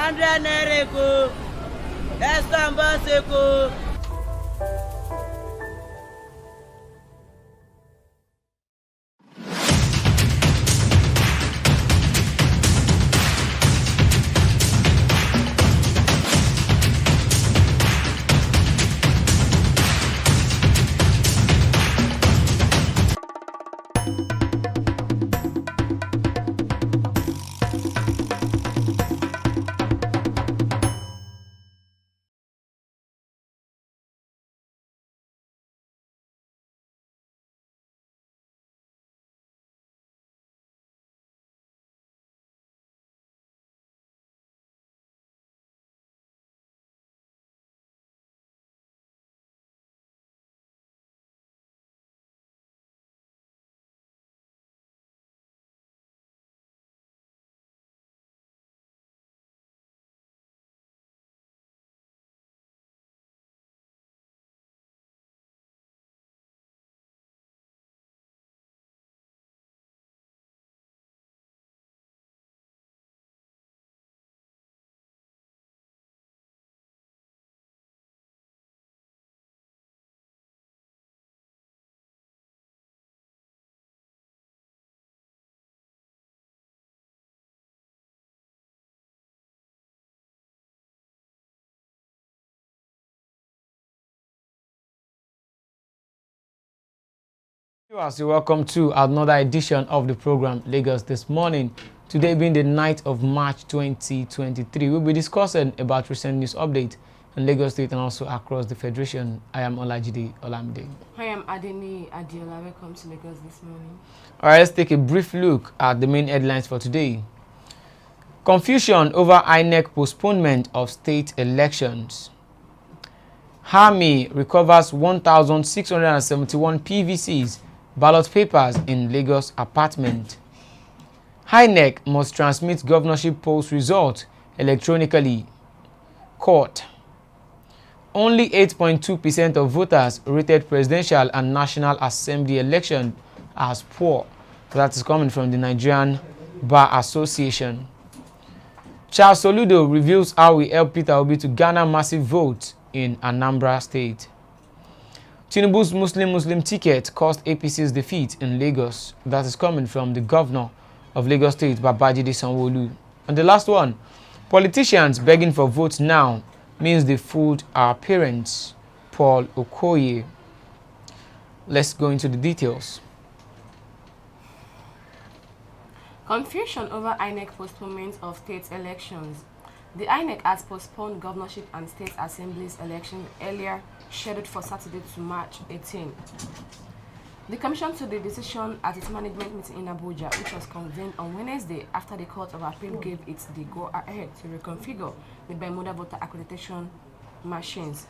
100 naira eko. Estambas eko. You're welcome to another edition of the program Lagos This Morning. Today being the 9th of March 2023, we'll be discussing about recent news updates in Lagos State and also across the Federation. I am Olajide Olamide. I am Adeni Adiola. Welcome to Lagos This Morning. Alright, let's take a brief look at the main headlines for today. Confusion over Inec postponement of state elections. Army recovers 1,671 PVCs ballot papers in Lagos apartment. Inec must transmit governorship polls result electronically. Court. Only 8.2% of voters rated presidential and national assembly election as poor. That is coming from the Nigerian Bar Association. Charles Soludo reveals how he helped Peter Obi to garner massive votes in Anambra State. Tinubu's Muslim ticket cost APC's defeat in Lagos. That is coming from the governor of Lagos State, Babajide Sanwo-Olu. And the last one, politicians begging for votes now means they fooled our parents. Paul Okoye. Let's go into the details. Confusion over INEC postponement of state elections. The INEC has postponed governorship and state assemblies elections earlier scheduled for Saturday to March 18. The Commission took the decision at its management meeting in Abuja, which was convened on Wednesday after the Court of Appeal gave it the go-ahead to reconfigure the bimodal voter accreditation machines.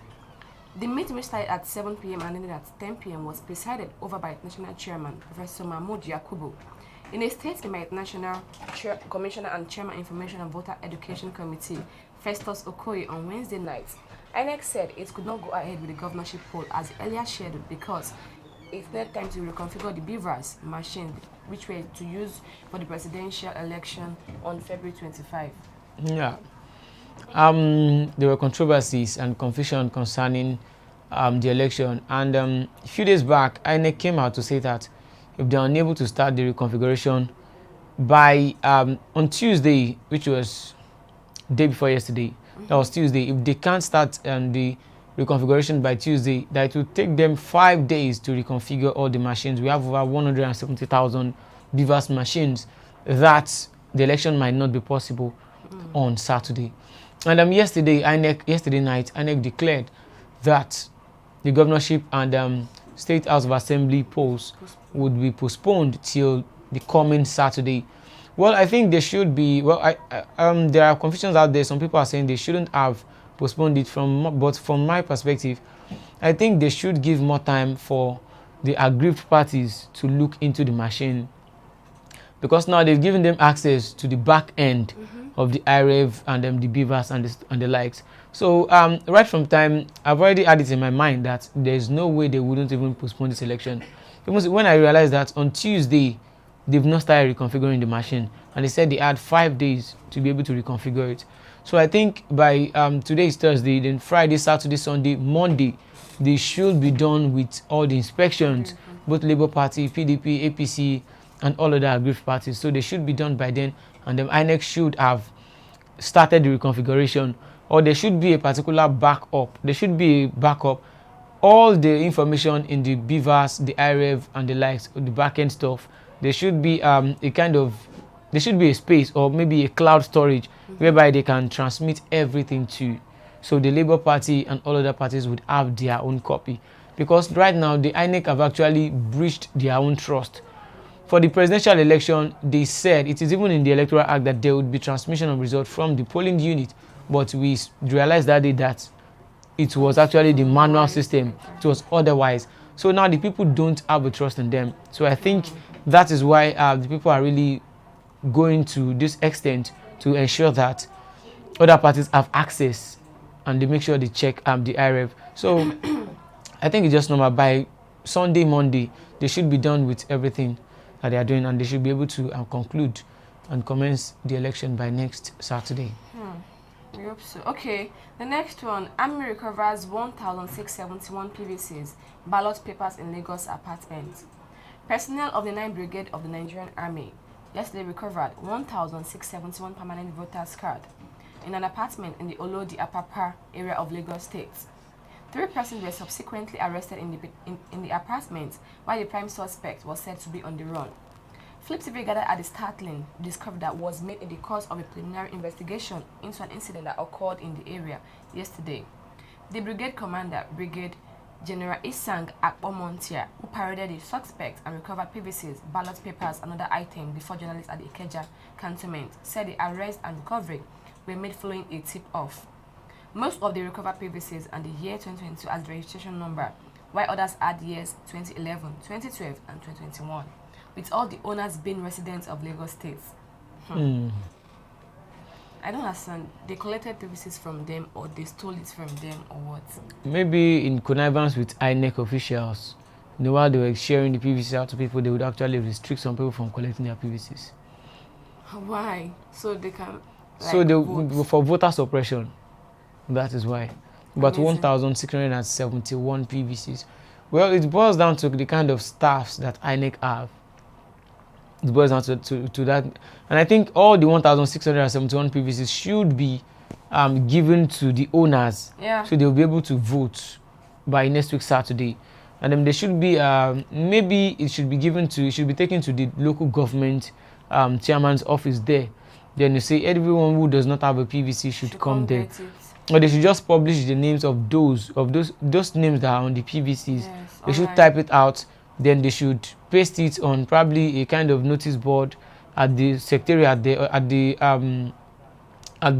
The meeting, which started at 7 p.m. and ended at 10 p.m., was presided over by National Chairman Professor Mahmoud Yakubu. In a statement by National Commissioner and Chairman Information and Voter Education Committee, Festus Okoye, on Wednesday night, INEC said it could not go ahead with the governorship poll as earlier scheduled because it needed time to reconfigure the BVAS machine, which were to use for the presidential election on February 25. Yeah. There were controversies and confusion concerning the election. And a few days back, INEC came out to say that if they are unable to start the reconfiguration by on Tuesday, which was day before yesterday, that was Tuesday, if they can't start the reconfiguration by Tuesday, that it will take them 5 days to reconfigure all the machines. We have over 170,000 BVAS machines, that the election might not be possible on Saturday. And yesterday night, INEC declared that the governorship and State House of Assembly polls would be postponed till the coming Saturday. Well, I think they should be. Well, there are confusions out there. Some people are saying they shouldn't have postponed it but from my perspective, I think they should give more time for the aggrieved parties to look into the machine, because now they've given them access to the back end of the IREV and the BVAS and the likes. So right from time, I've already had it in my mind that there's no way they wouldn't even postpone this election. Because when I realized that on Tuesday they've not started reconfiguring the machine, and they said they had 5 days to be able to reconfigure it. So I think by today is Thursday, then Friday, Saturday, Sunday, Monday, they should be done with all the inspections, both Labour Party, PDP, APC, and all other aggrieved parties. So they should be done by then, and the INEC should have started the reconfiguration, or there should be a particular backup. There should be a backup. All the information in the BVAS, the IREV, and the likes, the backend stuff, there should be there should be a space or maybe a cloud storage whereby they can transmit everything to. So the Labour Party and all other parties would have their own copy. Because right now, the INEC have actually breached their own trust. For the presidential election, they said, it is even in the Electoral Act, that there would be transmission of results from the polling unit. But we realized that day that it was actually the manual system. It was otherwise. So now the people don't have a trust in them. So I think that is why the people are really going to this extent to ensure that other parties have access, and they make sure they check the IREV. So I think it's just normal. By Sunday, Monday, they should be done with everything that they are doing, and they should be able to conclude and commence the election by next Saturday. We hope so. Okay, the next one. Army recovers 1,671 PVCs, ballot papers in Lagos apartments. Personnel of the 9th Brigade of the Nigerian Army yesterday recovered 1,671 permanent voters' cards in an apartment in the Olodi Apapa area of Lagos State. 3 persons were subsequently arrested in the apartment, while the prime suspect was said to be on the run. Flip TV gathered at the startling discovery that was made in the course of a preliminary investigation into an incident that occurred in the area yesterday. The brigade commander, Brigade General Isang Akpomontia, who paraded the suspect and recovered PVCs, ballot papers, and other items before journalists at the Ikeja cantonment, said the arrest and recovery were made following a tip-off. Most of the recovered PVCs and the year 2022 as registration number, while others had years 2011, 2012, and 2021, with all the owners being residents of Lagos State. I don't understand. They collected PVCs from them, or they stole it from them, or what? Maybe in connivance with INEC officials. You know, while they were sharing the PVCs out to people, they would actually restrict some people from collecting their PVCs. Why? So they can. Like, so they for voter suppression. That is why. But 1,671 PVCs. Well, it boils down to the kind of staffs that INEC have. It boils down to that. And I think all the 1,671 PVCs should be given to the owners. Yeah. So they'll be able to vote by next week Saturday. And then there should be, maybe it should be taken to the local government chairman's office there. Then you say everyone who does not have a PVC should come there. Or they should just publish the names of those names that are on the PVCs. Yes, they should type it out. Then they should paste it on probably a kind of notice board at the secretariat at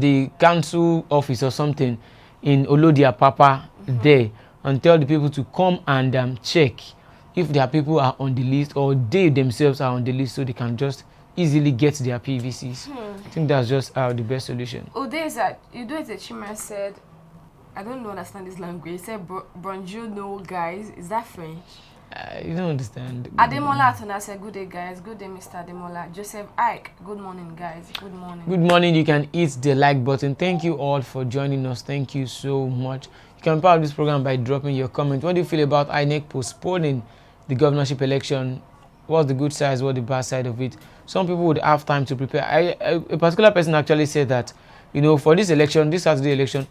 the council office or something in Olodi Apapa there, and tell the people to come and check if their people are on the list or they themselves are on the list, so they can just easily get their PVCs. I think that's just the best solution. Oh, there's that. You do it. Chima said, I don't understand this language. He said, "Bonjour, no guys." Is that French? You don't understand. Ademola Atona said, "Good day, guys. Good day, Mr. Ademola." Joseph Ike, good morning, guys. Good morning. Good morning. You can hit the like button. Thank you all for joining us. Thank you so much. You can be part of this program by dropping your comment. What do you feel about INEC postponing the governorship election? What's the good side? What's the bad side of it? Some people would have time to prepare. A particular person actually said that, you know, for this election, this Saturday election,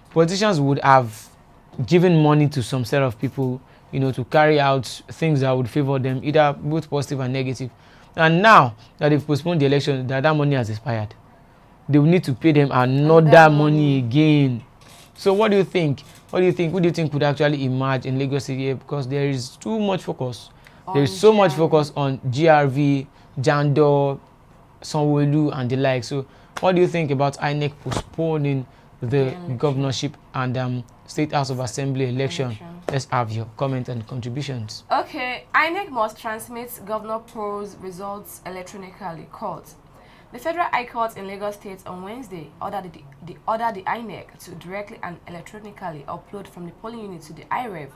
politicians would have given money to some set of people, you know, to carry out things that would favor them, either both positive and negative. And now that they've postponed the election, that money has expired. They will need to pay them another money again. So what do you think? What do you think? Who do you think could actually emerge in Lagos City? Because there is too much focus. There is so much focus on GRV, Jando, Sanwo-Olu, and the like. So what do you think about INEC postponing the governorship and State House of Assembly election? Let's have your comment and contributions. Okay, INEC must transmit Governor Pro's results electronically. Court. The Federal High Court in Lagos State on Wednesday ordered the INEC to directly and electronically upload from the polling unit to the IREV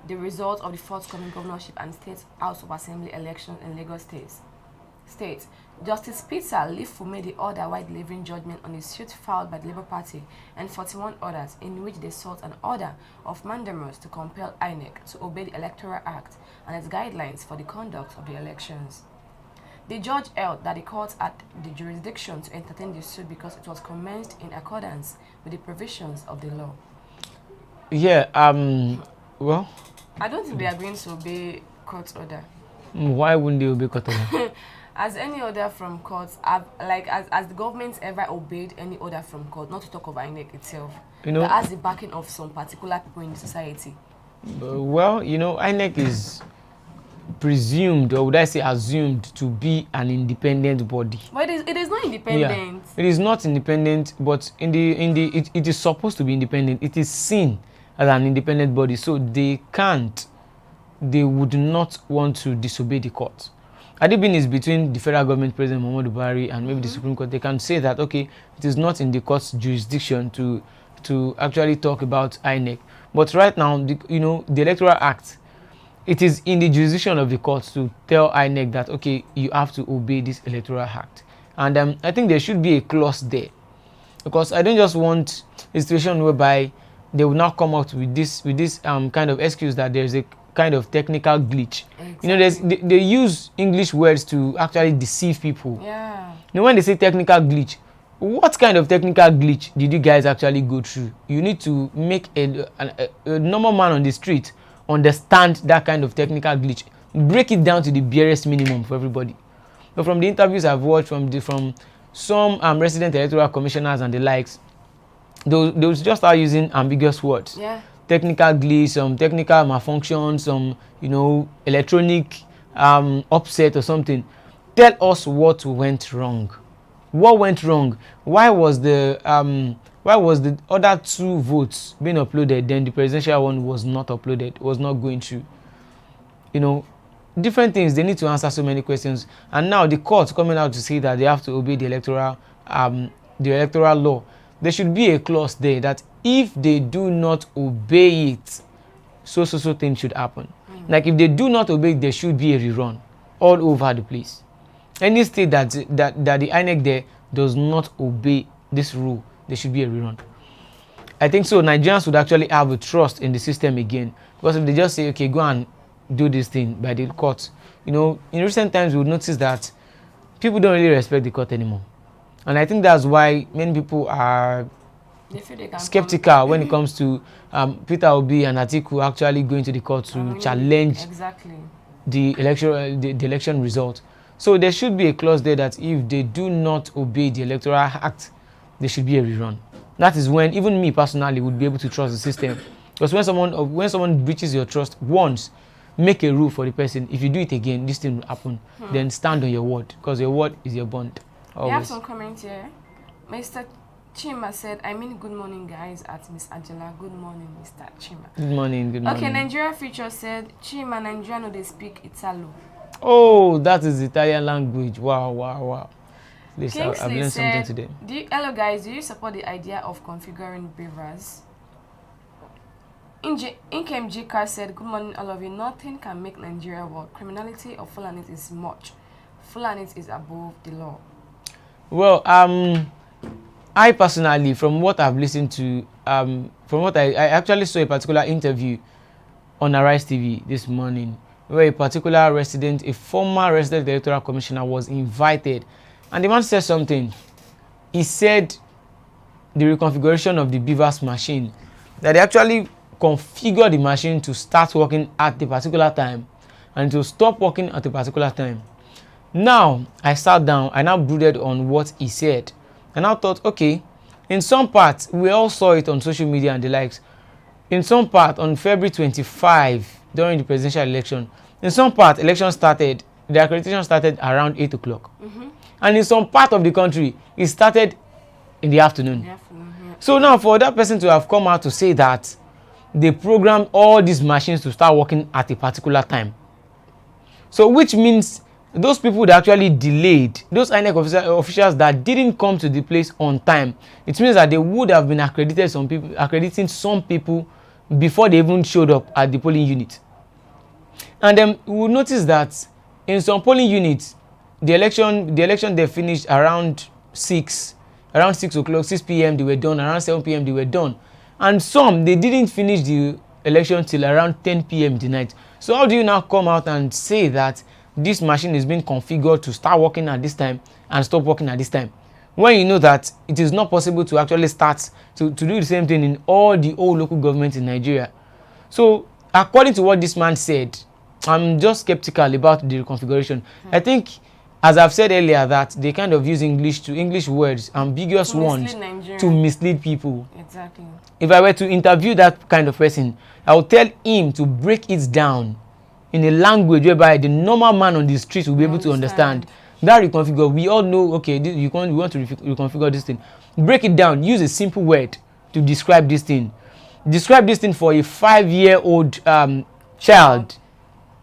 the results of the forthcoming governorship and State House of Assembly elections in Lagos State. states, Justice Peter Lifu made the order while delivering judgment on a suit filed by the Labour Party and 41 others in which they sought an order of mandamus to compel INEC to obey the Electoral Act and its guidelines for the conduct of the elections. The judge held that the court had the jurisdiction to entertain the suit because it was commenced in accordance with the provisions of the law. Yeah, well, I don't think they are going to obey court order. why wouldn't they obey court order? As any order from court, as the government ever obeyed any order from court, not to talk of INEC itself, You know, that has the backing of some particular people in the society. well, INEC is presumed, or would I say assumed, to be an independent body. But it is not independent. Yeah, it is not independent, but it is supposed to be independent. It is seen as an independent body, so they would not want to disobey the court. Had it been is between the federal government, President Muhammadu Buhari, and maybe the Supreme Court, they can say that, okay, it is not in the court's jurisdiction to actually talk about INEC. But right now, the Electoral Act, it is in the jurisdiction of the court to tell INEC that, okay, you have to obey this Electoral Act. And I think there should be a clause there, because I don't just want a situation whereby they will now come out with this kind of excuse that there's a kind of technical glitch. Exactly. They use English words to actually deceive people. Yeah. When they say technical glitch, what kind of technical glitch did you guys actually go through? You need to make a normal man on the street understand that kind of technical glitch. Break it down to the barest minimum for everybody. But from the interviews I've watched from some resident electoral commissioners and the likes, they just start using ambiguous words. Yeah. Technical glitch, some technical malfunction, some electronic upset or something. Tell us what went wrong. What went wrong? Why was the other two votes being uploaded, then the presidential one was not uploaded, was not going through? Different things. They need to answer so many questions. And now the court coming out to say that they have to obey the electoral law. There should be a clause there that if they do not obey it, so things should happen. Like if they do not obey it, there should be a rerun all over the place. Any state that the INEC there does not obey this rule, there should be a rerun. I think so. Nigerians would actually have a trust in the system again, because if they just say, okay, go and do this thing by the court, in recent times we would notice that people don't really respect the court anymore. And I think that's why many people are skeptical when it comes to Peter Obi and Atiku actually going to the court to challenge the election result. So there should be a clause there that if they do not obey the Electoral Act, there should be a rerun. That is when even me personally would be able to trust the system. Because when someone breaches your trust once, make a rule for the person. If you do it again, this thing will happen. Then stand on your word, because your word is your bond. Always. We have some comments here. Mr. Chima said, good morning, guys, at Miss Angela. Good morning, Mr. Chima. Good morning. Okay, Nigeria Future said, Chima, Nigeria no they speak Italo. Oh, that is Italian language. Wow. Please, I've learned something today. Hello, guys. Do you support the idea of configuring beavers? Inkem Jika said, good morning, all of you. Nothing can make Nigeria work. Criminality of Fulanis is much. Fulanis is above the law. Well, I personally, from what I've listened to, from what I actually saw a particular interview on Arise TV this morning, where a particular resident, a former resident electoral commissioner, was invited, and the man said something. He said the reconfiguration of the Beavers machine, that they actually configure the machine to start working at a particular time and to stop working at a particular time. Now, I sat down, I now brooded on what he said, and I thought, okay, in some parts, we all saw it on social media and the likes. In some part, on February 25, during the presidential election, in some part, the accreditation started around 8 o'clock. And in some part of the country, it started in the afternoon. So now, for that person to have come out to say that they programmed all these machines to start working at a particular time, so which means those people that actually delayed, those INEC officials that didn't come to the place on time, it means that they would have been accrediting some people before they even showed up at the polling unit. And then we will notice that in some polling units, the election they finished around 6 o'clock, 6 p.m. they were done, around 7 p.m. they were done. And some, they didn't finish the election till around 10 p.m. the night. So how do you now come out and say that this machine is being configured to start working at this time and stop working at this time, when you know that it is not possible to actually start to do the same thing in all the old local governments in Nigeria? So according to what this man said, I'm just skeptical about the reconfiguration. I think, as I've said earlier, that they kind of use English words, ambiguous ones, to mislead people. Exactly. If I were to interview that kind of person, I would tell him to break it down in a language whereby the normal man on the street will be able to understand. That reconfigure, we all know, okay, we want to reconfigure this thing. Break it down. Use a simple word to describe this thing. Describe this thing for a 5-year-old child.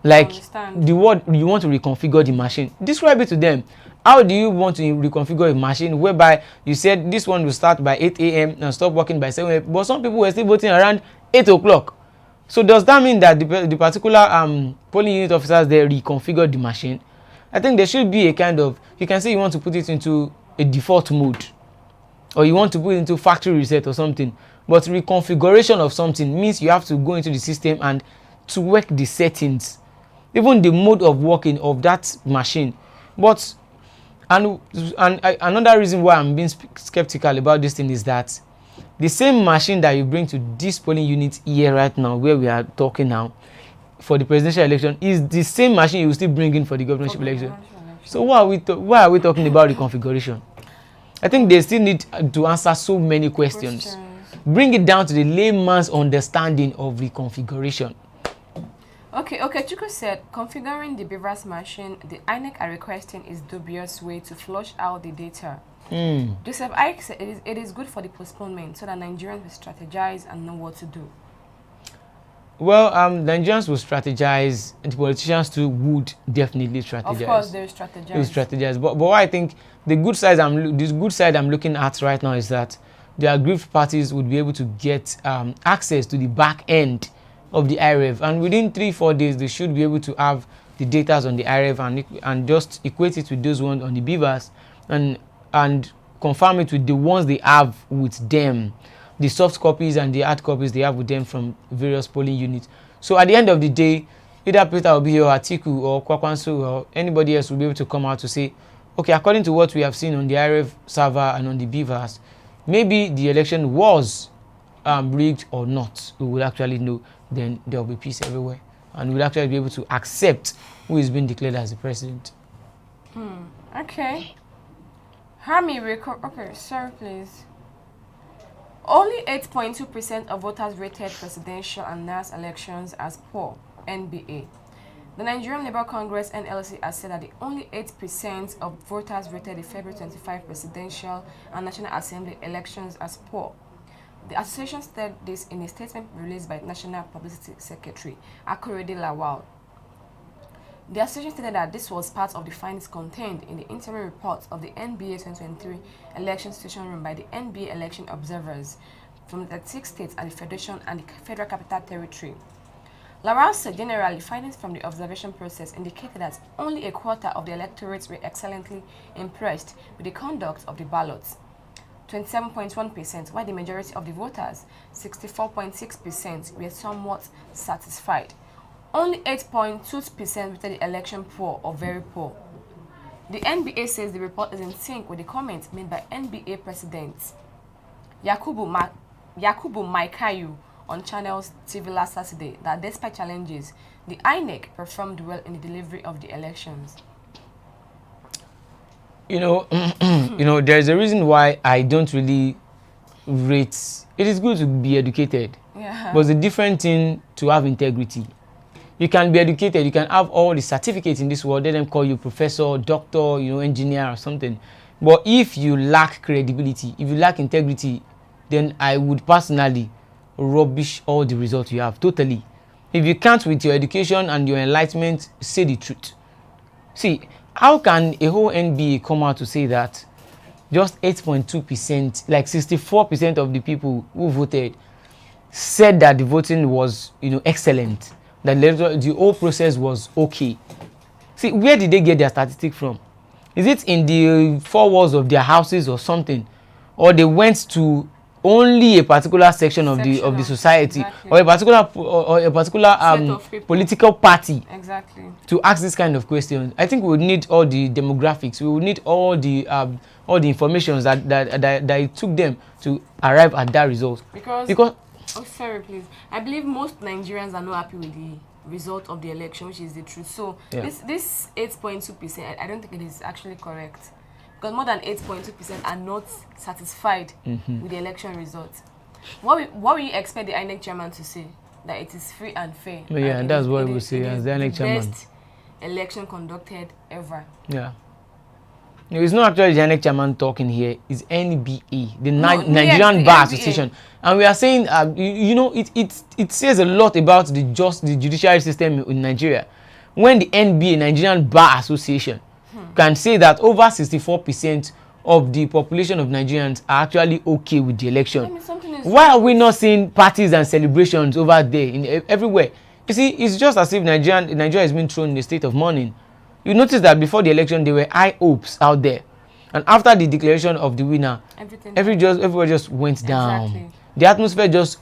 Like the word you want to reconfigure the machine. Describe it to them. How do you want to reconfigure a machine whereby you said this one will start by 8 a.m. and stop working by 7 a.m. But some people were still voting around 8 o'clock. So does that mean that the particular polling unit officers, they reconfigured the machine? I think there should be a kind of, you can say you want to put it into a default mode, or you want to put it into factory reset or something. But reconfiguration of something means you have to go into the system and to work the settings, even the mode of working of that machine. But another reason why I'm being skeptical about this thing is that the same machine that you bring to this polling unit here right now, where we are talking now, for the presidential election, is the same machine you will still bring in for the governorship election. So why are we talking about reconfiguration? I think they still need to answer so many questions. Bring it down to the layman's understanding of reconfiguration. Okay, Chuku said, configuring the Beavers machine, the INEC are requesting is dubious way to flush out the data. Joseph Ike said it is good for the postponement so that Nigerians will strategize and know what to do. Well, Nigerians will strategize, and the politicians too would definitely strategize. Of course, they will strategize. They will strategize. But what I think the good side I'm looking at right now is that the aggrieved parties would be able to get access to the back end of the IREV, and within 3-4 days they should be able to have the data on the IREV and just equate it with those ones on the Beavers and confirm it with the ones they have with them, the soft copies and the hard copies they have with them from various polling units. So at the end of the day, either Peter Obi or Atiku or Kwakwanso or anybody else will be able to come out to say, okay, according to what we have seen on the IREV server and on the Beavers, maybe the election was rigged or not. We will actually know. Then there will be peace everywhere, and we'll actually be able to accept who is being declared as the president. Okay. Okay, sir, please. Only 8.2% of voters rated presidential and NAS elections as poor, NBA. The Nigerian Labour Congress, NLC, has said that the only 8% of voters rated the February 25 presidential and National Assembly elections as poor. The association said this in a statement released by National Publicity Secretary Akorede Lawal. The association stated that this was part of the findings contained in the interim report of the NBA 2023 election situation room by the NBA election observers from the 36 states and the Federation and the Federal Capital Territory. Lawal said generally findings from the observation process indicated that only a quarter of the electorates were excellently impressed with the conduct of the ballots, 27.1%, while the majority of the voters, 64.6%, were somewhat satisfied. Only 8.2% rated the election poor or very poor. The NBA says the report is in sync with the comments made by NBA President Yakubu Maikayu on Channels TV last Saturday that despite challenges, the INEC performed well in the delivery of the elections. You know, there's a reason why I don't really rate. It is good to be educated, but it's a different thing to have integrity. You can be educated, you can have all the certificates in this world, let them call you professor, doctor, engineer or something. But if you lack credibility, if you lack integrity, then I would personally rubbish all the results you have totally. If you can't, with your education and your enlightenment, say the truth. See, how can a whole NBA come out to say that just 8.2%, like 64% of the people who voted, said that the voting was, excellent, that the whole process was okay? See, where did they get their statistic from? Is it in the four walls of their houses or something? Or they went to only a particular section of the society, exactly. or a particular political party exactly to ask this kind of questions? I think we would need all the demographics. We would need all the information that it took them to arrive at that result. Because oh, sorry, please. I believe most Nigerians are not happy with the result of the election, which is the truth. So this 8.2%, I don't think it is actually correct. Because more than 8.2% are not satisfied with the election results. What will you expect the INEC chairman to say? That it is free and fair. Yeah, and that's what we will say as the INEC chairman. Best election conducted ever. Yeah. No, it's not actually the INEC chairman talking here. It's NBA, the Nigerian Bar Association, and we are saying, it says a lot about the judiciary system in Nigeria when the NBA, Nigerian Bar Association, can say that over 64% of the population of Nigerians are actually okay with the election. Why are we not seeing parties and celebrations over there everywhere? You see, it's just as if Nigeria has been thrown in a state of mourning. You notice that before the election there were high hopes out there, and after the declaration of the winner, everywhere just went down. Exactly. The atmosphere just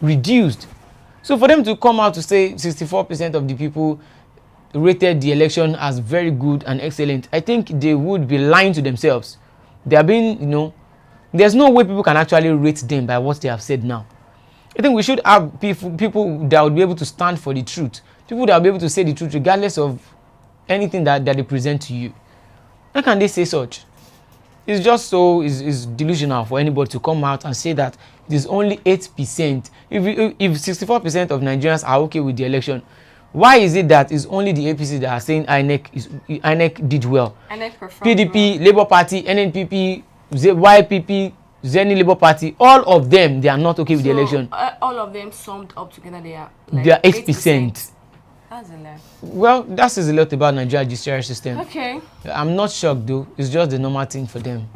reduced. So for them to come out to say 64% of the people rated the election as very good and excellent, I think they would be lying to themselves. They are being, there's no way people can actually rate them by what they have said now. I think we should have people that would be able to stand for the truth, people that will be able to say the truth regardless of anything that they present to you. How can they say such? It's just it's delusional for anybody to come out and say that it is only 8%. If 64% of Nigerians are okay with the election, why is it that it's only the APC that are saying INEC did well? PDP, Labour Party, NNPP, YPP, Zeni Labour Party, all of them, they are not okay with the election. All of them summed up together, they are 8%. That's a lot. Well, that says a lot about Nigeria's judiciary system. Okay. I'm not shocked though. It's just the normal thing for them.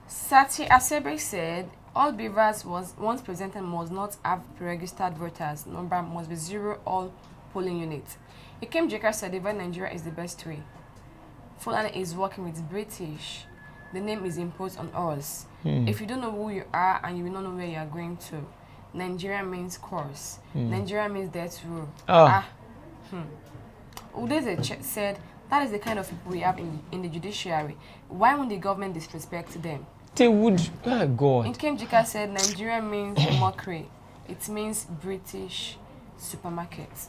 Sati Asebe said all beavers once presented must not have pre-registered voters. Number must be 0 all polling units. Ikem Jeka said even Nigeria is the best way. Fulani is working with British. The name is imposed on us. If you don't know who you are and you will not know where you are going to, Nigeria means course. Nigeria means death row. Udeze said that is the kind of people we have in the judiciary. Why won't the government disrespect them? They would. Oh God. Nkem Jika said Nigeria means mockery. It means British supermarkets.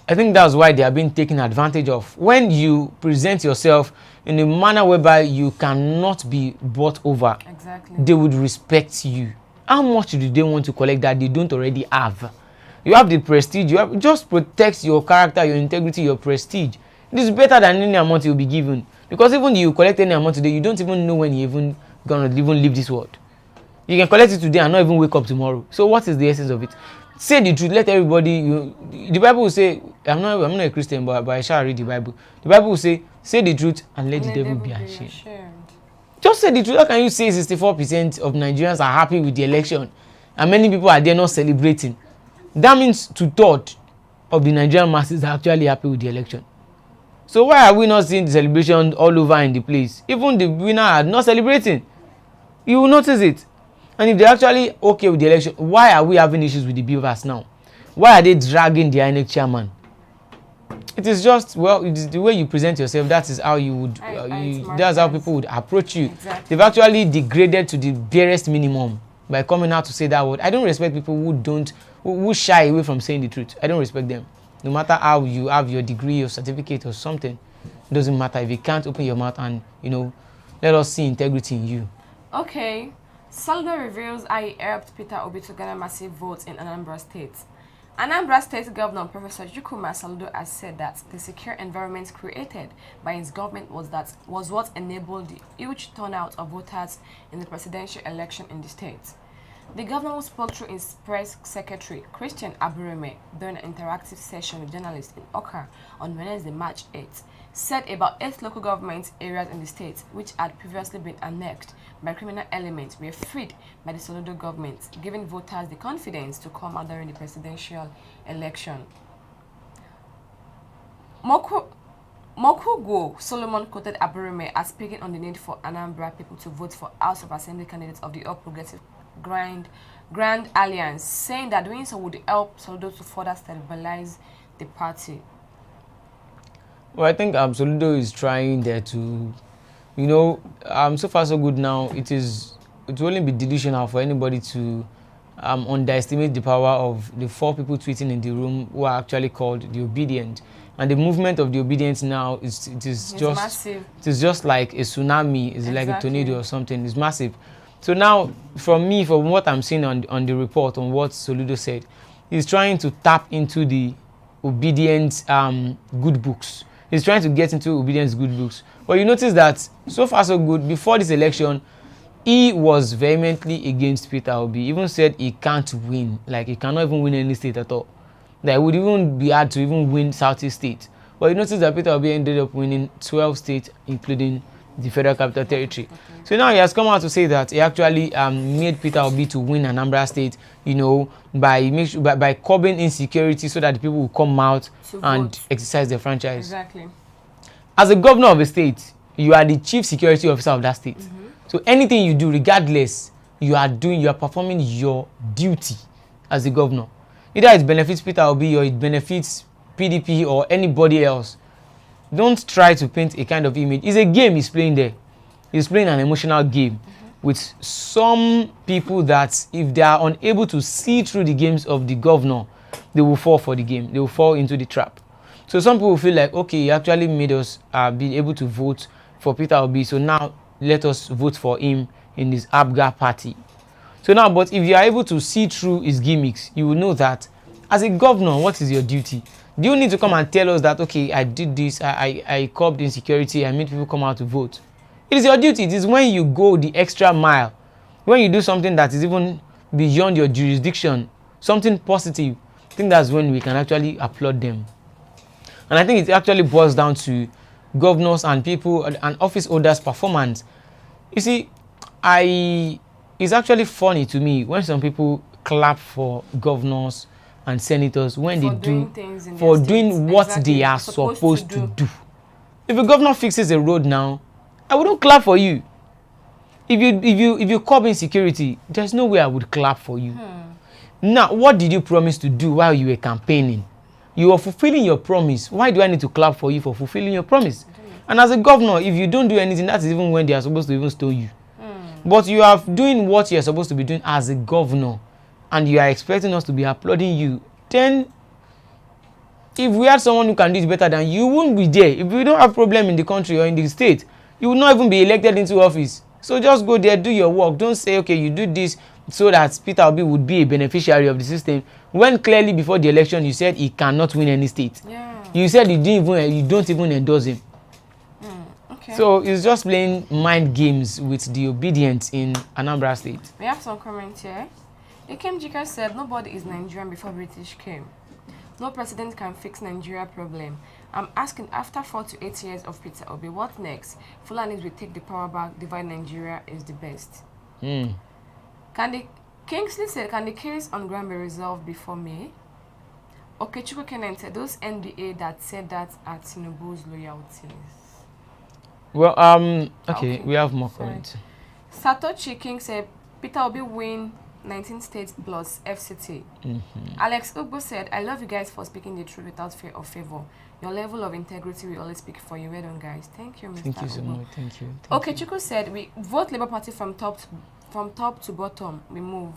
I think that's why they are being taken advantage of. When you present yourself in a manner whereby you cannot be bought over, they would respect you. How much do they want to collect that they don't already have? You have the prestige. Just protect your character, your integrity, your prestige. It is better than any amount you'll be given. Because even you collect any amount today, you don't even know when you're even gonna leave this world. You can collect it today and not even wake up tomorrow. So what is the essence of it? Say the truth. Let everybody. The Bible will say, I'm not a Christian, but I shall read the Bible. The Bible will say the truth and let the devil be ashamed. Just say the truth. How can you say 64% of Nigerians are happy with the election and many people are there not celebrating? That means 2/3 of the Nigerian masses are actually happy with the election. So why are we not seeing the celebration all over in the place? Even the winner are not celebrating. You will notice it. And if they're actually okay with the election, why are we having issues with the beavers now? Why are they dragging the INEC chairman? It is just, well, it is the way you present yourself. That is how you would, that's how people would approach you. Exactly. They've actually degraded to the barest minimum by coming out to say that word. I don't respect people who shy away from saying the truth. I don't respect them. No matter how you have your degree or certificate or something, it doesn't matter if you can't open your mouth and, let us see integrity in you. Okay. Saludo reveals I helped Peter Obi to gather massive votes in Anambra State. Anambra State Governor Professor Chukwuma Saludo has said that the secure environment created by his government was what enabled the huge turnout of voters in the presidential election in the state. The governor, who spoke through his press secretary, Christian Abureme, during an interactive session with journalists in Oka on Wednesday, March 8, said about 8 local government areas in the state, which had previously been annexed by criminal elements, were freed by the Saludo government, giving voters the confidence to come out during the presidential election. Mokugo Solomon quoted Aburime as speaking on the need for Anambra people to vote for House of Assembly candidates of the All Progressive Grand Alliance, saying that doing so would help Soludo to further stabilize the party. Well, I think Soludo is trying there to, so far so good now. It will only be delusional for anybody to underestimate the power of the 4 people tweeting in the room who are actually called the Obedient. And the movement of the Obedient now is just massive. It is just like a tsunami. It's like a tornado or something. It's massive. So now, from what I'm seeing on the report, on what Soludo said, he's trying to tap into the Obedient good books. He's trying to get into Obedient's good books. But you notice that so far so good. Before this election, he was vehemently against Peter Obi. He even said he can't win. Like, he cannot even win any state at all. That it would even be hard to even win Southeast State. But you notice that Peter Obi ended up winning 12 states, including the Federal Capital Territory. So now he has come out to say that he actually made Peter Obi to win Anambra State, by curbing insecurity so that the people will come out and exercise their franchise. Exactly. As a governor of a state, you are the chief security officer of that state. So anything you do, regardless, you are performing your duty as a governor. Either it benefits Peter Obi or it benefits PDP or anybody else. Don't try to paint a kind of image. It's a game he's playing there. He's playing an emotional game with some people that if they are unable to see through the games of the governor, they will fall for the game. They will fall into the trap. So some people feel like, okay, he actually made us be able to vote for Peter Obi, so now let us vote for him in this ABGA party. So now, but if you are able to see through his gimmicks, you will know that as a governor, what is your duty? Do you need to come and tell us that, okay, I did this, I curbed insecurity, I made people come out to vote? It is your duty. It is when you go the extra mile, when you do something that is even beyond your jurisdiction, something positive. I think that's when we can actually applaud them. And I think it actually boils down to governors and people and office holders' performance. You see, it's actually funny to me when some people clap for governors and senators when they do for doing what they are supposed to do. If a governor fixes a road now, I wouldn't clap for you. If you curb insecurity, there's no way I would clap for you. Now, what did you promise to do while you were campaigning? You are fulfilling your promise. Why do I need to clap for you for fulfilling your promise? And as a governor, if you don't do anything, that's even when they are supposed to even stole you. But you are doing what you are supposed to be doing as a governor, and you are expecting us to be applauding you. Then, if we had someone who can do it better than you, wouldn't be there. If we don't have problem in the country or in the state, you will not even be elected into office. So just go there, do your work. Don't say, okay, you do this so that Peter Obi would be a beneficiary of the system, when clearly before the election you said he cannot win any state. You said you don't even endorse him. Okay. So it's just playing mind games with the Obedient in Anambra State. We have some comments here. Ikem Jika said, nobody is Nigerian before British came. No president can fix Nigeria problem. I'm asking, after 4 to 8 years of Peter Obi, what next? Fulanis will take the power back, divide Nigeria is the best. Kingsley said, can the case on ground be resolved before May? Okechukwu Kenan said, those NDA that said that are Tinubu's loyalties. Well, okay, we have more comments. Satoshi King said, Peter Obi win 19 states plus FCT. Alex Ugbo said, I love you guys for speaking the truth without fear or favor. Your level of integrity will always speak for you. Well done, guys. Thank you, Mr. Thank you so Ugbo. much. Thank you. Okay, Chuku said, we vote Labour Party from top to bottom. We move.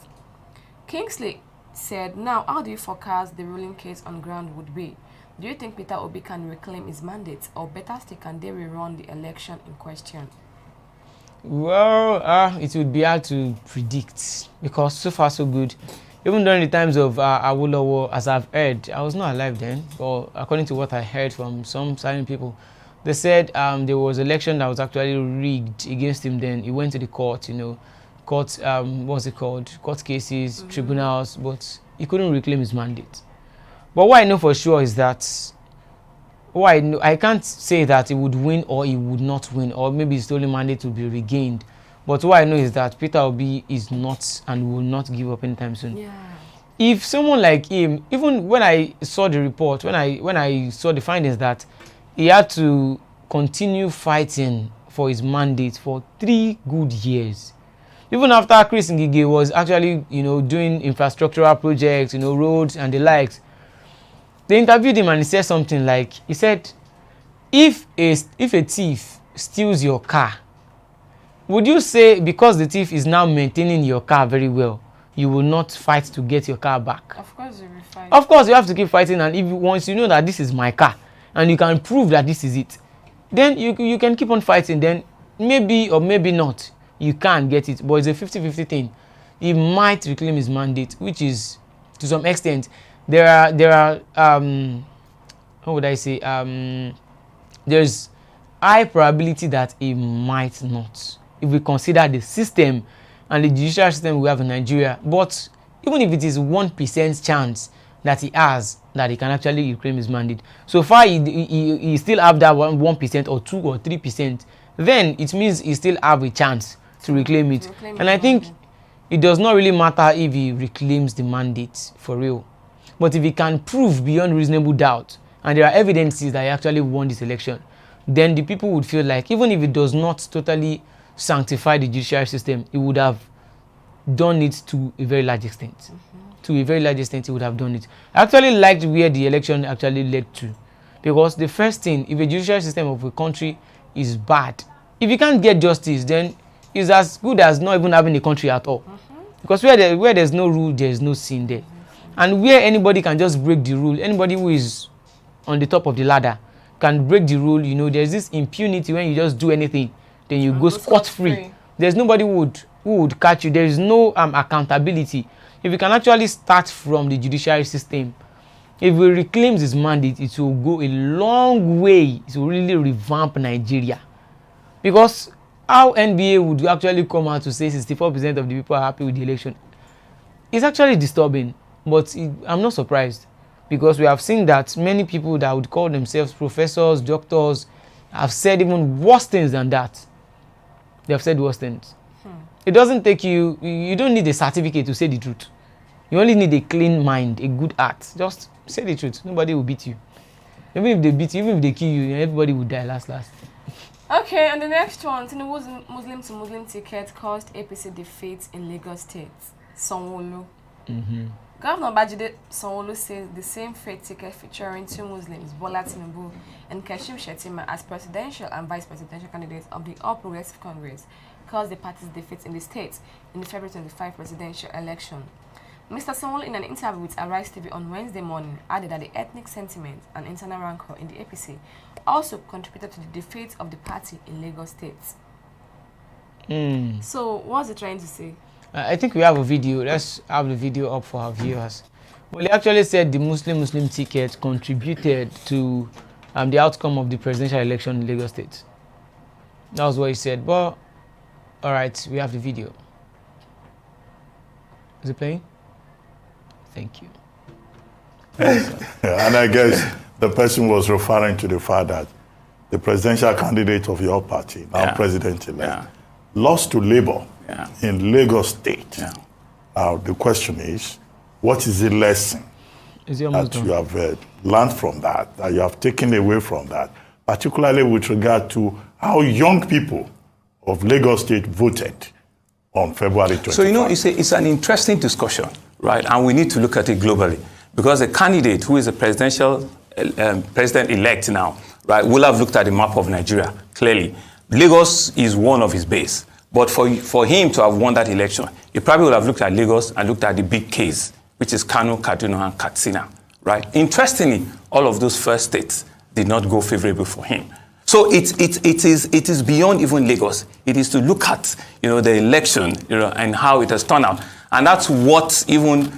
Kingsley said, now, how do you forecast the ruling case on ground would be? Do you think Peter Obi can reclaim his mandate, or better still, can they rerun the election in question? Well, it would be hard to predict because so far so good. Even during the times of Awolowo, as I've heard, I was not alive then, but according to what I heard from some silent people, they said there was an election that was actually rigged against him then. He went to the court, court, what's it called? Court cases, tribunals, but he couldn't reclaim his mandate. But what I know for sure is that, I can't say that he would win or he would not win, or maybe his stolen mandate will be regained. But what I know is that Peter Obi is not and will not give up anytime soon. Yeah. If someone like him, even when I saw the report, when I saw the findings that he had to continue fighting for his mandate for 3 good years. Even after Chris Ngige was actually, doing infrastructural projects, roads and the likes, they interviewed him and he said something like, he said, if a thief steals your car, would you say because the thief is now maintaining your car very well, you will not fight to get your car back? Of course you will fight. Of course you have to keep fighting, and if once you know that this is my car and you can prove that this is it, then you can keep on fighting. Then maybe or maybe not you can get it, but it's a 50-50 thing. He might reclaim his mandate, which is to some extent there are how would I say, there's high probability that he might not, if we consider the system and the judicial system we have in Nigeria. But even if it is 1% chance that he has that he can actually reclaim his mandate, so far he still have that 1% or 2 or 3%, then it means he still have a chance to reclaim it. And I think it does not really matter if he reclaims the mandate for real, but if he can prove beyond reasonable doubt and there are evidences that he actually won this election, then the people would feel like even if it does not totally sanctify the judicial system, he would have done it to a very large extent. To a very large extent, he would have done it. I actually liked where the election actually led to, because the first thing, if a judicial system of a country is bad, if you can't get justice, then it's as good as not even having a country at all. Because where there's no rule, there is no sin there. And where anybody can just break the rule, anybody who is on the top of the ladder can break the rule, there's this impunity when you just do anything, then you go scot-free. There's nobody who would catch you. There is no accountability. If you can actually start from the judiciary system, if he reclaims his mandate, it will go a long way. It will really revamp Nigeria. Because how NBA would actually come out to say 64% of the people are happy with the election, it's actually disturbing. But I'm not surprised, because we have seen that many people that would call themselves professors, doctors, have said even worse things than that. They have said worse things. It doesn't take you don't need a certificate to say the truth. You only need a clean mind, a good heart. Just say the truth. Nobody will beat you. Even if they beat you, even if they kill you, everybody will die last. Okay, and the next one, Tinubu's Muslim to Muslim ticket caused APC defeat in Lagos State. Sanwo-Olu. Governor Babajide Sanwo-Olu says the same fate ticket featuring 2 Muslims, Bola Tinubu and Kashim Shettima, as presidential and vice presidential candidates of the All Progressive Congress, caused the party's defeat in the state in the February 25 presidential election. Mr. Sanwo-Olu, in an interview with Arise TV on Wednesday morning, added that the ethnic sentiment and internal rancor in the APC also contributed to the defeat of the party in Lagos State. So, what's he trying to say? I think we have a video. Let's have the video up for our viewers. Well, he actually said the Muslim ticket contributed to the outcome of the presidential election in Lagos State. That was what he said. But, all right, we have the video. Is it playing? Thank you. And I guess the person was referring to the fact that the presidential candidate of your party, now president-elect, lost to Labour in Lagos State. Now, the question is, what is the lesson that you have learned from that you have taken away from that, particularly with regard to how young people of Lagos State voted on February 25th? So, it's an interesting discussion, right? And we need to look at it globally, because a candidate who is a presidential president-elect now, right, will have looked at the map of Nigeria clearly. Lagos is one of his base. But for him to have won that election, he probably would have looked at Lagos and looked at the big case, which is Kano, Kaduna, and Katsina, right? Interestingly, all of those first states did not go favorable for him. So it is beyond even Lagos. It is to look at, the election, and how it has turned out. And that's what even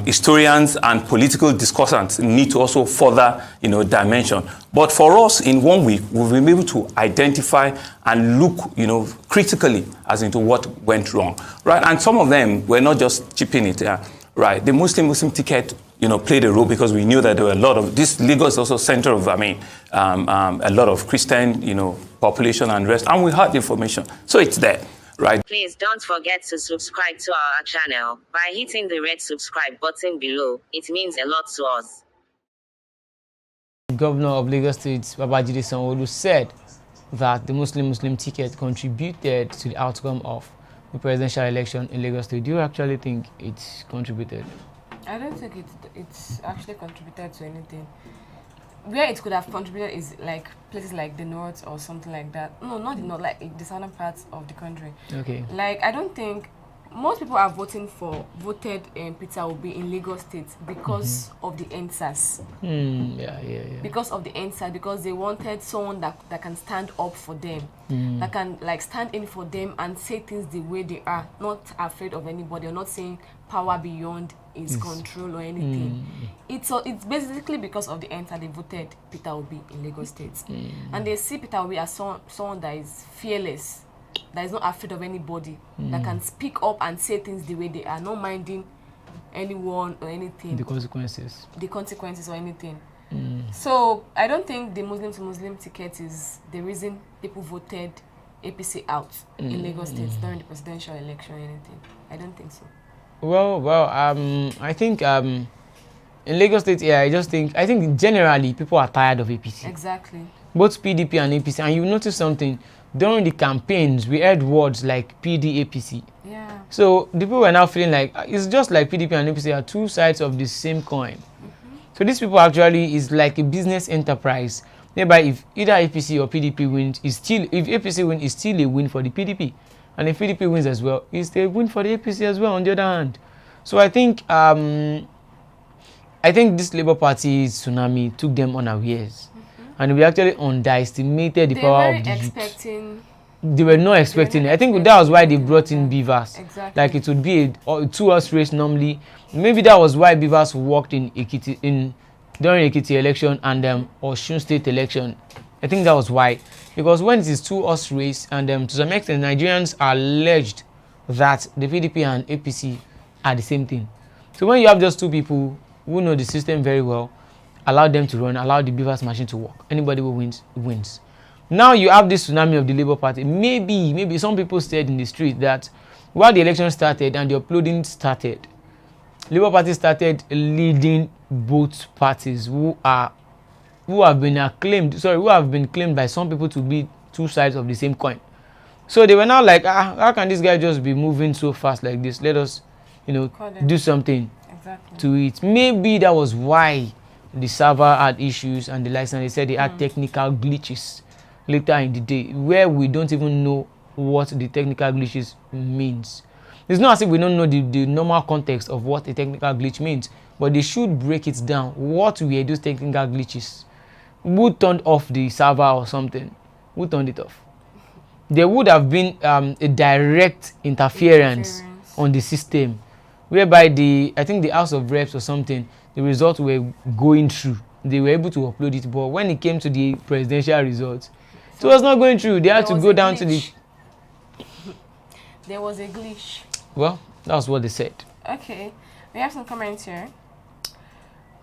historians and political discussants need to also further, dimension. But for us, in 1 week, we've been able to identify and look, critically as into what went wrong, right? And some of them were not just chipping it, right? The Muslim ticket, played a role, because we knew that there were a lot of this. Lagos is also center of, a lot of Christian, population and rest, and we had the information, so it's there. Right. Please don't forget to subscribe to our channel by hitting the red subscribe button below. It means a lot to us. Governor of Lagos State, Babajide Sanwo-Olu, said that the Muslim ticket contributed to the outcome of the presidential election in Lagos State. Do you actually think it contributed? I don't think it's actually contributed to anything. Where it could have contributed is like places like the north or something like that. No, not the north, like the southern parts of the country. Okay. Like, I don't think most people are voted Peter Obi in Lagos State because of the NSAS. Yeah. Because of the NSAS, because they wanted someone that can stand up for them, that can like stand in for them and say things the way they are, not afraid of anybody, or not saying power beyond his control or anything. It's basically because of the NSAS they voted Peter Obi in Lagos State, and they see Peter Obi as someone that is fearless, that is not afraid of anybody, that can speak up and say things the way they are, not minding anyone or anything. The consequences. The consequences or anything. So I don't think the Muslim to Muslim ticket is the reason people voted APC out in Lagos State during the presidential election or anything. I don't think so. Well, I think in Lagos State, I think generally people are tired of APC. Exactly. Both PDP and APC, and you notice something. During the campaigns, we heard words like PD, APC. Yeah. So the people were now feeling like it's just like PDP and APC are two sides of the same coin. So these people actually is like a business enterprise. Thereby, if either APC or PDP wins, if APC wins, it's still a win for the PDP, and if PDP wins as well, it's a win for the APC as well. On the other hand, so I think this Labour Party tsunami took them unawares. And we actually underestimated the power of the youth. They were not expecting it. I think that was why they brought in Beavers. Exactly. Like it would be a two-horse race normally. Maybe that was why Beavers worked in Ekiti during Ekiti election and Osun State election. I think that was why. Because when it is two-horse race, and to some extent Nigerians are alleged that the PDP and APC are the same thing. So when you have just two people who know the system very well, allow them to run, allow the Beavers machine to work. Anybody who wins. Now you have this tsunami of the Labour Party. Maybe some people said in the street that while the election started and the uploading started, Labour Party started leading both parties who have been claimed by some people to be two sides of the same coin. So they were now like, how can this guy just be moving so fast like this? Let us, do something to it. Maybe that was why the server had issues and the license. They said they had technical glitches later in the day, where we don't even know what the technical glitches means. It's not as if we don't know the normal context of what a technical glitch means, but they should break it down. What were those technical glitches? Who turned off the server or something? Who turned it off? There would have been a direct interference on the system, whereby I think the House of Reps or something, the results were going through. They were able to upload it, but when it came to the presidential results, it was not going through. They had to go down to the... There was a glitch. Well, that's what they said. Okay, we have some comments here.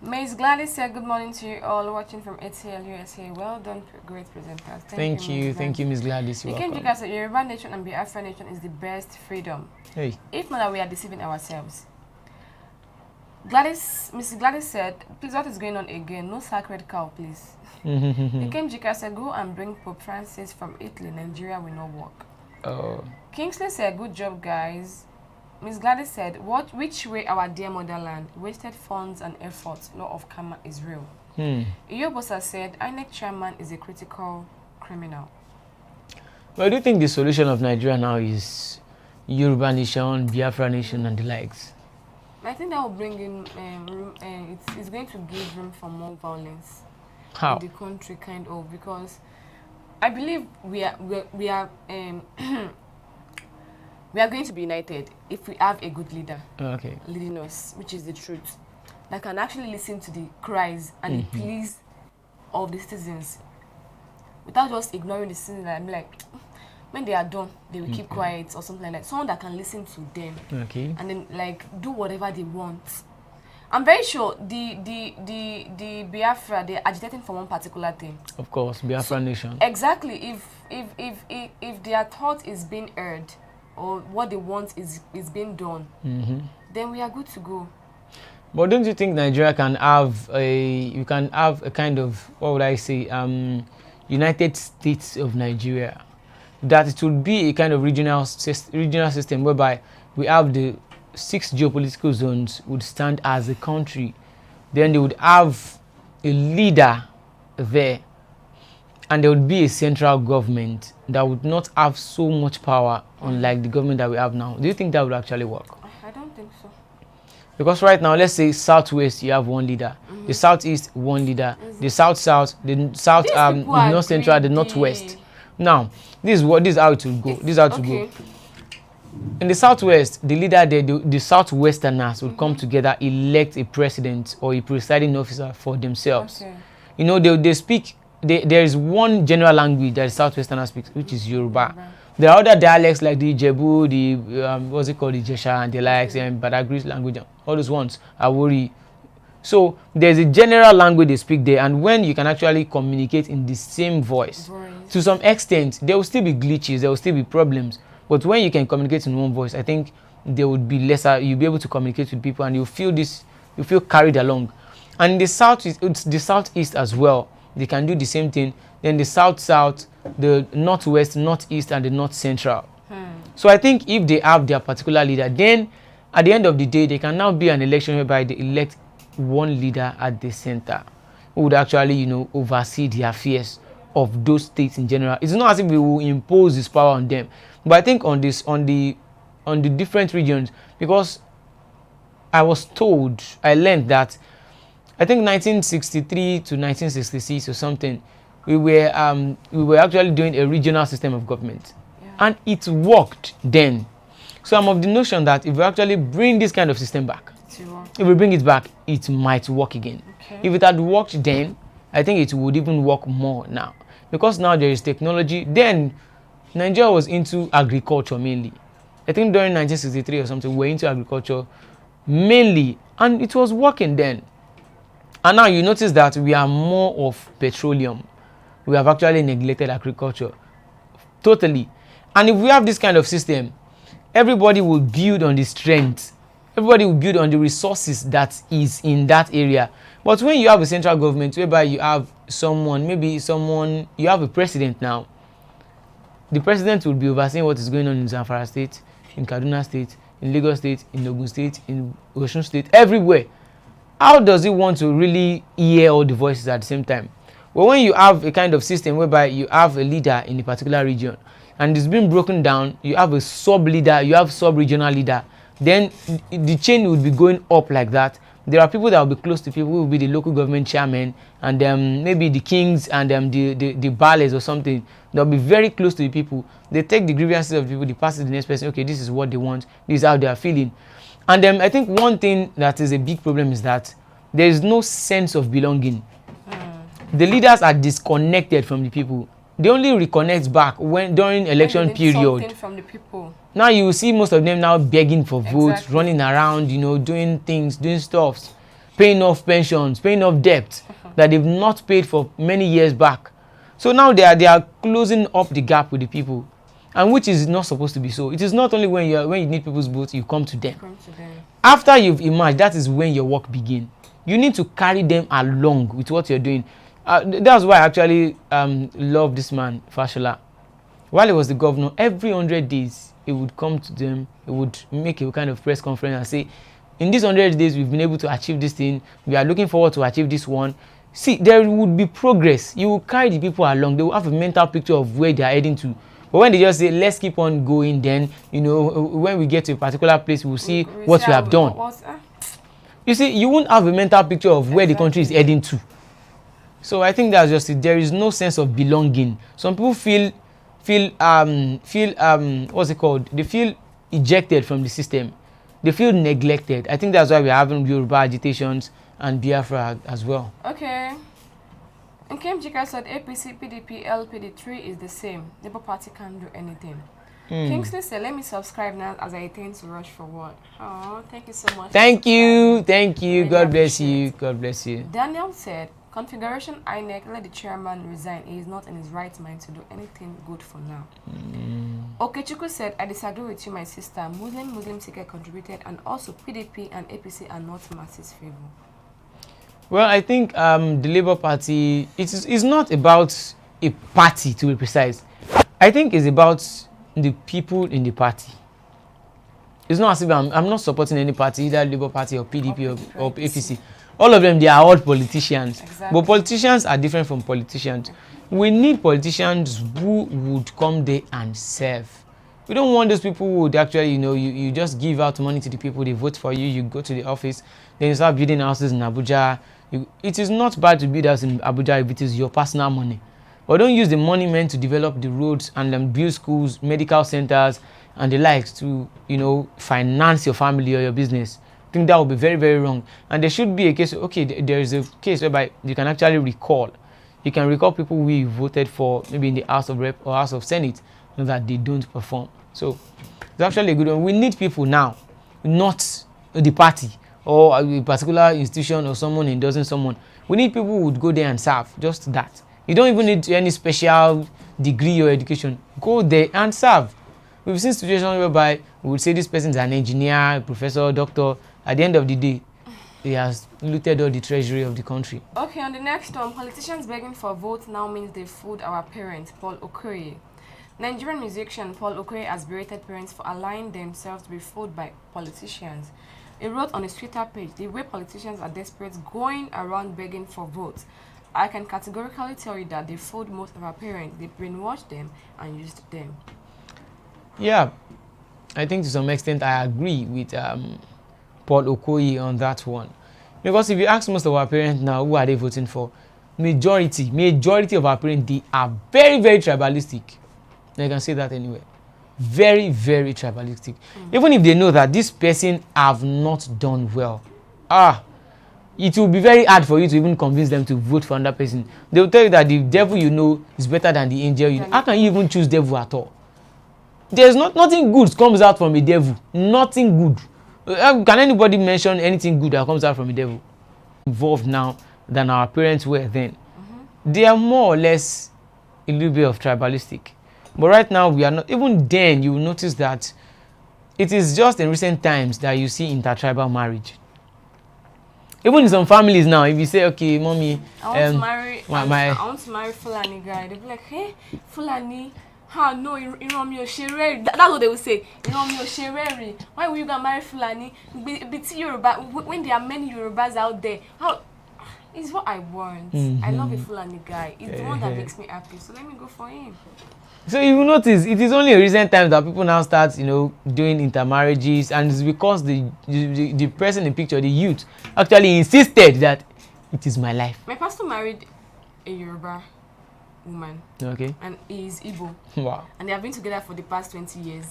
Ms. Gladys said, good morning to you all watching from ATL USA. Well done, great presenters. Thank you, Ms. Gladys. Ikem Jika said, Yoruba nation and Biafra nation is the best freedom. Hey. If not, we are deceiving ourselves. Mrs. Gladys said, please, what is going on again? No sacred cow, please. Ikem Jika said, go and bring Pope Francis from Italy. Nigeria will not work. Oh. Kingsley said, good job, guys. Ms. Gladys said, which way our dear motherland? Wasted funds and efforts. Law of karma is real. Iyobosa said, Inec chairman is a critical criminal. Well, do you think the solution of Nigeria now is Yoruba nation, Biafra nation, and the likes? I think that will bring in it's going to give room for more violence How? in the country, kind of, because I believe we are we are going to be united if we have a good leader leading us, which is the truth, that can actually listen to the cries and the pleas of the citizens without just ignoring the citizens. I'm like, when they are done, they will keep quiet or something like that. Someone that can listen to them and then like do whatever they want. I'm very sure the Biafra, they're agitating for one particular thing. Of course, Biafra nation. Exactly. If their thought is being heard, or what they want is being done, then we are good to go. But don't you think Nigeria can have a kind of, what would I say, United States of Nigeria? That it would be a kind of regional system whereby we have the 6 geopolitical zones would stand as a country. Then they would have a leader there, and there would be a central government that would not have so much power, unlike the government that we have now. Do you think that would actually work? I don't think so. Because right now, let's say Southwest, you have one leader. The Southeast, one leader. The South, the South, the North Central, the Northwest. Now, this is how it will go. This is how it will go. In the Southwest, the leader there, the Southwesterners would come together, elect a president or a presiding officer for themselves. Okay. You know, they speak. There is one general language that the Southwesterners speak, which is Yoruba. There are other dialects like the Ijebu, the what's it called, the Jesha, and the likes, and Badagry's language. All those ones are Awori. So there's a general language they speak there, and when you can actually communicate in the same voice, to some extent, there will still be glitches, there will still be problems. But when you can communicate in one voice, I think there would be lesser. You'll be able to communicate with people, and you feel carried along. And the South, it's the Southeast as well. They can do the same thing. Then the South, the Northwest, Northeast, and the North Central. So I think if they have their particular leader, then at the end of the day, there can now be an election whereby they elect one leader at the center who would actually, you know, oversee the affairs of those states in general. It's not as if we will impose this power on them, but I think on the different regions, because I learned that I think 1963 to 1966 or something, we were actually doing a regional system of government, and it worked then. So I'm of the notion that if we actually bring this kind of system back, if we bring it back, it might work again. Okay. If it had worked then, I think it would even work more now, because now there is technology. Then Nigeria was into agriculture mainly. I think during 1963 or something, we were into agriculture mainly, and it was working then. And now you notice that we are more of petroleum. We have actually neglected agriculture totally. And if we have this kind of system, everybody will build on the strength. Everybody will build on the resources that is in that area. But when you have a central government whereby you have you have a president now, the president will be overseeing what is going on in Zamfara State, in Kaduna State, in Lagos State, in Ogun State, in Osun State, everywhere. How does he want to really hear all the voices at the same time? Well, when you have a kind of system whereby you have a leader in a particular region and it's been broken down, you have a sub-leader, you have sub-regional leader, then the chain would be going up like that. There are people that will be close to people, who will be the local government chairman, and maybe the kings and the ballets or something. They'll be very close to the people. They take the grievances of the people, they pass it to the next person. Okay, this is what they want, this is how they are feeling. And I think one thing that is a big problem is that there is no sense of belonging. The leaders are disconnected from the people. They only reconnect back during election period. From the people. Now you will see most of them now begging for votes, running around, you know, doing things, doing stuffs, paying off pensions, paying off debt that they've not paid for many years back. So now they are closing up the gap with the people, and which is not supposed to be so. It is not only when you need people's votes, you come to them. After you've emerged, that is when your work begins. You need to carry them along with what you're doing. That's why I actually love this man, Fashola. While he was the governor, every 100 days, he would come to them, he would make a kind of press conference and say, in these 100 days, we've been able to achieve this thing. We are looking forward to achieve this one. See, there would be progress. You will carry the people along. They will have a mental picture of where they are heading to. But when they just say, let's keep on going, then, you know, when we get to a particular place, we'll see what we have done. You see, you won't have a mental picture of where the country is heading to. So I think that's just it. There is no sense of belonging. Some people feel what's it called? They feel ejected from the system. They feel neglected. I think that's why we're having Yoruba agitations and Biafra as well. Okay. And Kemjika said APC, PDP, LPD3 is the same. Labour Party can't do anything. Kingsley said, let me subscribe now as I intend to rush for work. Oh, thank you so much. Thank you. Thank you. God bless you. God bless you. Daniel said, Configuration INEC, let the chairman resign. He is not in his right mind to do anything good for now. Okechukwu said, I disagree with you, my sister. Muslim ticket contributed, and also PDP and APC are not masses' favor. Well, I think the Labour Party, it's not about a party, to be precise. I think it's about the people in the party. It's not as if I'm not supporting any party, either Labour Party or PDP or APC. All of them, they are all politicians. Exactly. But politicians are different from politicians. We need politicians who would come there and serve. We don't want those people who would actually, you just give out money to the people, they vote for you, you go to the office, then you start building houses in Abuja. It is not bad to build houses in Abuja if it is your personal money. But don't use the money meant to develop the roads and then build schools, medical centers, and the likes to, finance your family or your business. I think that would be very, very wrong. And there should be a case, there is a case whereby you can actually recall. You can recall people we voted for, maybe in the House of Rep or House of Senate, that they don't perform. So it's actually a good one. We need people now, not the party or a particular institution or someone endorsing someone. We need people who would go there and serve, just that. You don't even need any special degree or education. Go there and serve. We've seen situations whereby we would say this person is an engineer, a professor, a doctor. At the end of the day, he has looted all the treasury of the country. Okay, on the next one, politicians begging for votes now means they fooled our parents, Paul Okoye. Nigerian musician Paul Okoye has berated parents for allowing themselves to be fooled by politicians. He wrote on his Twitter page, the way politicians are desperate going around begging for votes. I can categorically tell you that they fooled most of our parents. They brainwashed them and used them. Yeah, I think to some extent I agree with Paul Okoye on that one. Because if you ask most of our parents now, who are they voting for? Majority of our parents, they are very, very tribalistic. I can say that anywhere. Very, very tribalistic. Even if they know that this person have not done well, it will be very hard for you to even convince them to vote for another person. They will tell you that the devil is better than the angel. How can you even choose devil at all? There's nothing good comes out from a devil. Nothing good. Can anybody mention anything good that comes out from a devil? Involved now than our parents were then. They are more or less a little bit of tribalistic. But right now we are not. Even then, you will notice that it is just in recent times that you see intertribal marriage. Even in some families now, if you say, okay, mommy, I want to marry Fulani guy, they'll be like, hey, Fulani. No, that's what they will say. Why will you go marry Fulani? Yoruba, when there are many Yorubas out there, it's what I want. I love a Fulani guy. It's the one that makes me happy. So let me go for him. So you will notice it is only in recent times that people now start, doing intermarriages, and it's because the person in the picture, the youth, actually insisted that it is my life. My pastor married a Yoruba woman. Okay. And he is Igbo. Wow. And they have been together for the past 20 years.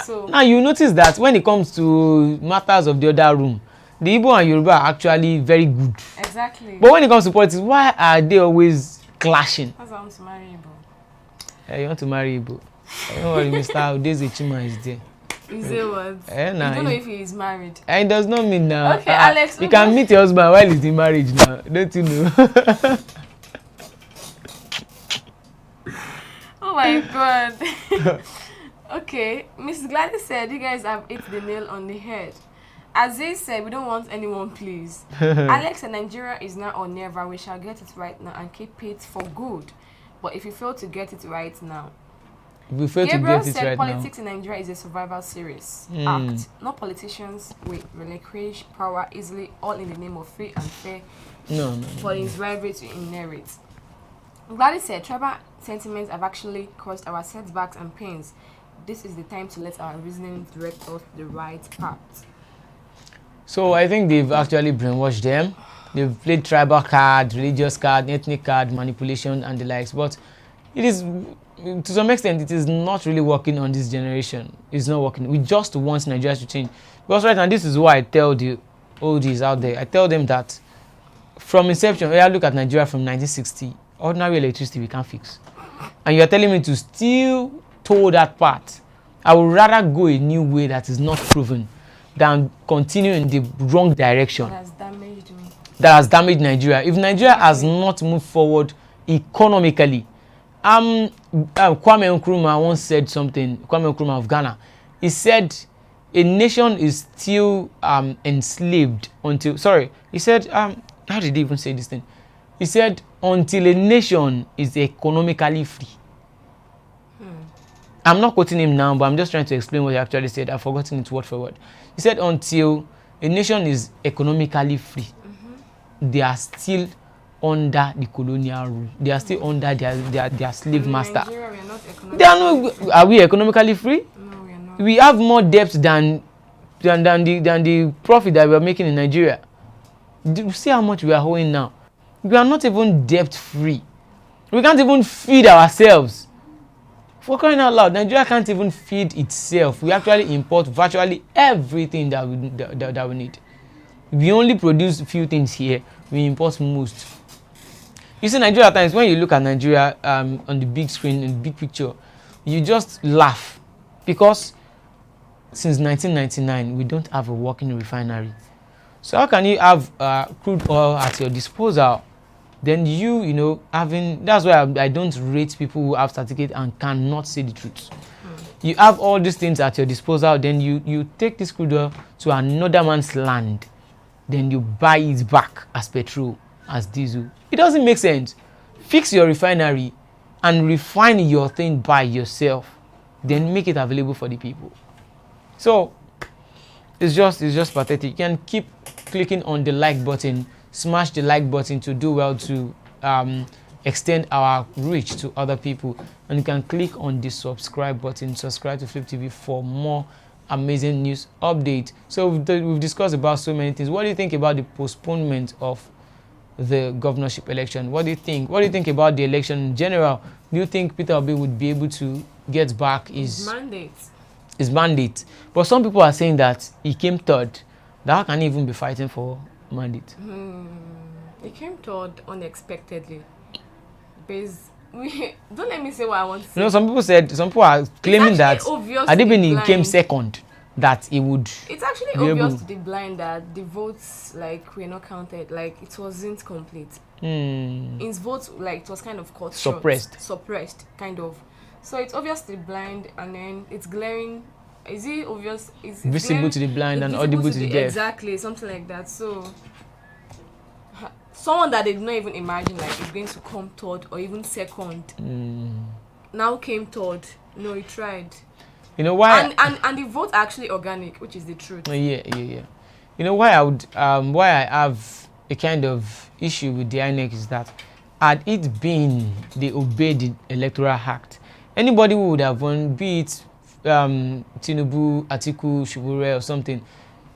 So now you notice that when it comes to matters of the other room, the Igbo and Yoruba are actually very good. Exactly. But when it comes to politics, why are they always clashing? That's why I want to marry Igbo. You want to marry Igbo? Don't worry, Mr. Udeze Chima is there. Is it what? You don't know if he is married. It does not mean now. Okay, Alex. You can meet your husband while he's in marriage now. Don't you know? Oh my God. Okay, Mrs. Gladys said, you guys have hit the nail on the head. As they said, we don't want anyone, please. Alex and Nigeria is now or never. We shall get it right now and keep it for good. But if you fail to get it right now, Gabriel said politics in Nigeria is a survival series act. Not politicians with relinquish power easily, all in the name of free and fair. No. For his rivalry to inherit. Gladys said, tribal sentiments have actually caused our setbacks and pains. This is the time to let our reasoning direct us the right path. So I think they've actually brainwashed them. They've played tribal card, religious card, ethnic card, manipulation and the likes. But it is, to some extent, it is not really working on this generation. It's not working. We just want Nigeria to change. Because right now, this is why I tell the oldies out there. I tell them that from inception, I look at Nigeria from 1960, ordinary electricity we can't fix. And you're telling me to still toe that path. I would rather go a new way that is not proven than continue in the wrong direction. It has damaged me. that has damaged Nigeria. If Nigeria has not moved forward economically, Kwame Nkrumah once said something. Kwame Nkrumah of Ghana, he said, a nation is still enslaved until. Sorry, he said. How did he even say this thing? He said, until a nation is economically free. I'm not quoting him now, but I'm just trying to explain what he actually said. I've forgotten it word for word. He said, until a nation is economically free, they are still under the colonial rule. They are still under their slave master. Nigeria, we are not economically They are not. Are we economically free? No, we are not. We have more debt than the profit that we are making in Nigeria. Do you see how much we are owing now? We are not even debt free. We can't even feed ourselves. For crying out loud, Nigeria can't even feed itself. We actually import virtually everything that we need. We only produce a few things here. We import most. You see, Nigeria at times, when you look at Nigeria on the big screen, in the big picture, you just laugh. Because since 1999, we don't have a working refinery. So how can you have crude oil at your disposal? Then you know, having, that's why I don't rate people who have certificate and cannot say the truth. You have all these things at your disposal, then you take this crude oil to another man's land, then you buy it back as petrol, as diesel. It doesn't make sense. Fix your refinery and refine your thing by yourself, then make it available for the people. So it's just pathetic. You can keep clicking on the like button, smash the like button to do well to extend our reach to other people, and you can click on the subscribe button, subscribe to Flip TV for more amazing news update. So we've discussed about so many things. What do you think about the postponement of the governorship election? What do you think about the election in general? Do you think Peter Obi would be able to get back his mandate? But some people are saying that he came third. That how can he even be fighting for mandate? He came third unexpectedly. Don't let me say what I want to say. You know, some people are claiming that Adibini came second, that he would. It's actually obvious to the blind that the votes were not counted. Like, it wasn't complete. His votes it was kind of cut suppressed kind of. So it's obvious to the blind, and then it's glaring. Is it obvious? It's visible to the blind and audible to the deaf. Exactly, something like that. So someone that they did not even imagine is going to come third or even second now came third. No, he tried. You know why? And the vote actually organic, which is the truth. Yeah. You know why why I have a kind of issue with the INEC is that had it been they obeyed the Electoral Act, anybody who would have won, be it Tinubu, Atiku, Shubure or something,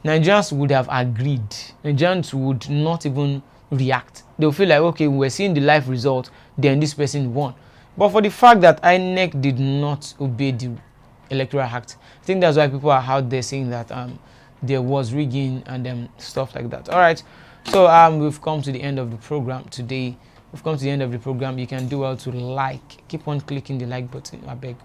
Nigerians would have agreed. Nigerians would not even react. They'll feel like, okay, we're seeing the live result, then this person won. But for the fact that INEC did not obey the Electoral Act, I think that's why people are out there saying that there was rigging and stuff like that. All right, so we've come to the end of the program today. We've come to the end of the program. You can do well to keep on clicking the like button. I beg,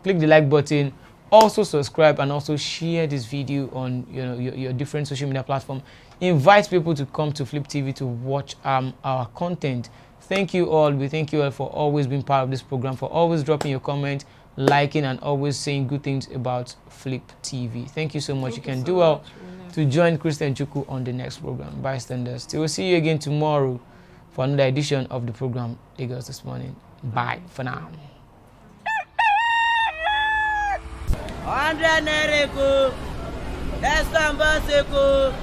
click the like button. Also subscribe and also share this video on your different social media platform. Invite people to come to Flip TV to watch our content. Thank you all. We thank you all for always being part of this program, for always dropping your comment, liking, and always saying good things about Flip TV. Thank you so much. You can do well to join Christian Chuku on the next program. Bystanders. We'll see you again tomorrow for another edition of the program Lagos This Morning. Bye for now. 100 naira, let's go.